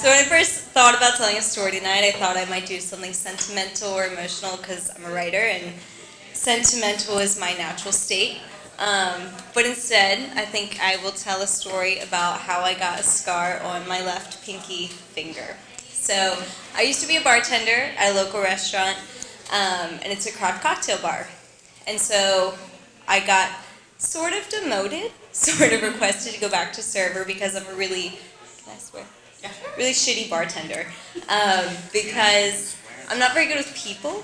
So when I first thought about telling a story tonight, I thought I might do something sentimental or emotional because I'm a writer and sentimental is my natural state. But instead, I think I will tell a story about how I got a scar on my left pinky finger. So I used to be a bartender at a local restaurant, and it's a craft cocktail bar. And so I got sort of demoted, sort of requested to go back to server because I'm a really, can I swear? Yeah. Really shitty bartender. Because I'm not very good with people,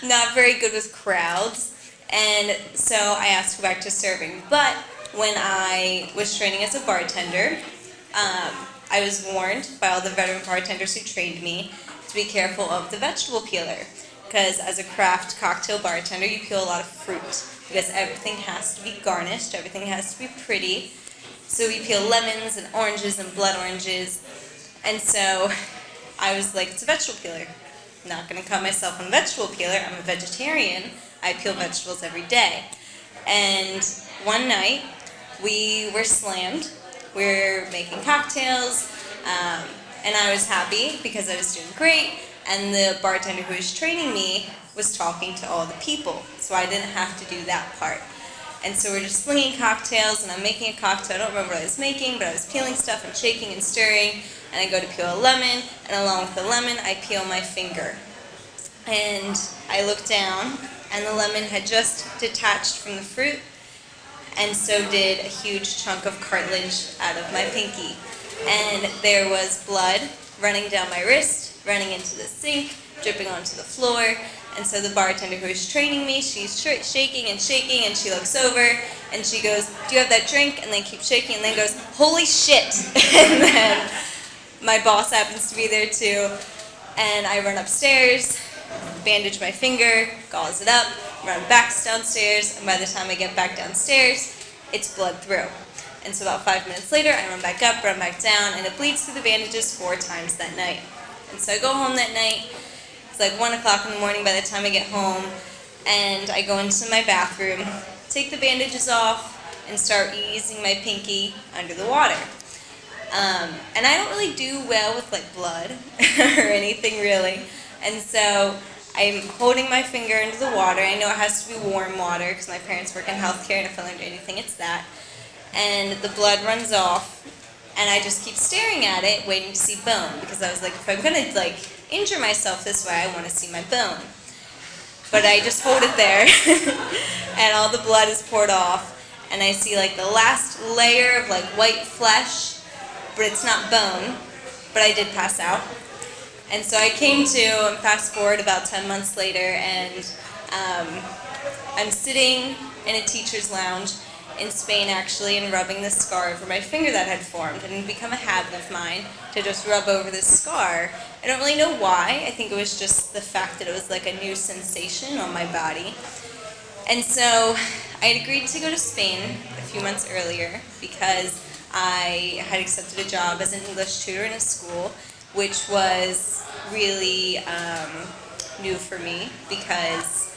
not very good with crowds, and so I asked to go back to serving. But when I was training as a bartender, I was warned by all the veteran bartenders who trained me to be careful of the vegetable peeler. Because as a craft cocktail bartender, you peel a lot of fruit. Because everything has to be garnished, everything has to be pretty. So we peel lemons and oranges and blood oranges. And so I was like, it's a vegetable peeler. I'm not going to call myself a vegetable peeler. I'm a vegetarian. I peel vegetables every day. And one night, we were slammed. We were making cocktails, and I was happy because I was doing great. And the bartender who was training me was talking to all the people, so I didn't have to do that part. And so we're just slinging cocktails, and I'm making a cocktail. I don't remember what I was making, but I was peeling stuff and shaking and stirring. And I go to peel a lemon, and along with the lemon, I peel my finger. And I look down, and the lemon had just detached from the fruit, and so did a huge chunk of cartilage out of my pinky. And there was blood running down my wrist, running into the sink, dripping onto the floor. And so the bartender who was training me, she's shaking and shaking, and she looks over, and she goes, do you have that drink? And then keeps shaking, and then goes, holy shit! And then my boss happens to be there too, and I run upstairs, bandage my finger, gauze it up, run back downstairs, and by the time I get back downstairs, it's bled through. And so about 5 minutes later, I run back up, run back down, and it bleeds through the bandages 4 times that night. And so I go home that night. It's like 1 o'clock in the morning by the time I get home, and I go into my bathroom, take the bandages off, and start easing my pinky under the water. And I don't really do well with like blood or anything really. And so I'm holding my finger into the water. I know it has to be warm water because my parents work in healthcare, and if I learned anything, it's that. And the blood runs off, and I just keep staring at it, waiting to see bone, because I was like, if I'm gonna like injure myself this way, I want to see my bone. But I just hold it there, and all the blood is poured off, and I see like the last layer of like white flesh, but it's not bone. But I did pass out. And so I came to, and fast forward about 10 months later, and I'm sitting in a teacher's lounge in Spain actually, and rubbing the scar over my finger that had formed. And it had become a habit of mine to just rub over this scar. I don't really know why. I think it was just the fact that it was like a new sensation on my body. And so I had agreed to go to Spain a few months earlier because I had accepted a job as an English tutor in a school, which was really new for me because,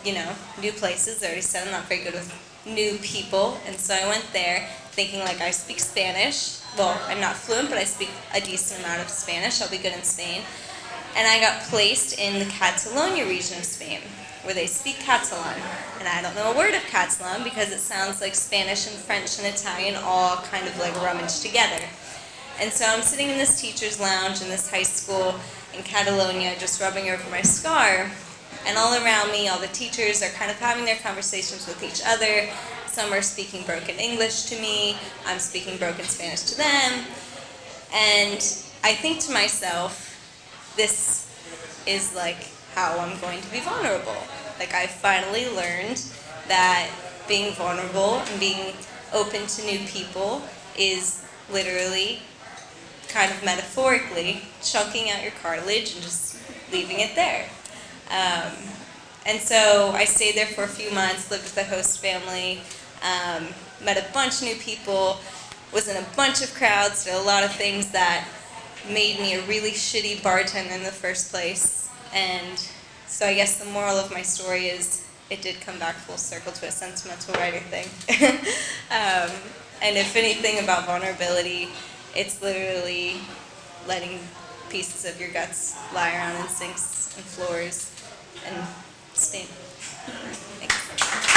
you know, new places. I already said I'm not very good with new people, and so I went there thinking like I speak Spanish. Well, I'm not fluent, but I speak a decent amount of Spanish. I'll be good in Spain. And I got placed in the Catalonia region of Spain, where they speak Catalan. And I don't know a word of Catalan because it sounds like Spanish and French and Italian all kind of like rummaged together. And so I'm sitting in this teacher's lounge in this high school in Catalonia, just rubbing over my scar. And all around me, all the teachers are kind of having their conversations with each other. Some are speaking broken English to me. I'm speaking broken Spanish to them. And I think to myself, this is like how I'm going to be vulnerable. Like I finally learned that being vulnerable and being open to new people is literally, kind of metaphorically, chunking out your cartilage and just leaving it there. And so I stayed there for a few months, lived with the host family, met a bunch of new people, was in a bunch of crowds, did a lot of things that made me a really shitty bartender in the first place. And so I guess the moral of my story is it did come back full circle to a sentimental writer thing. And if anything about vulnerability, It's literally letting pieces of your guts lie around in sinks and floors and stink. Thanks.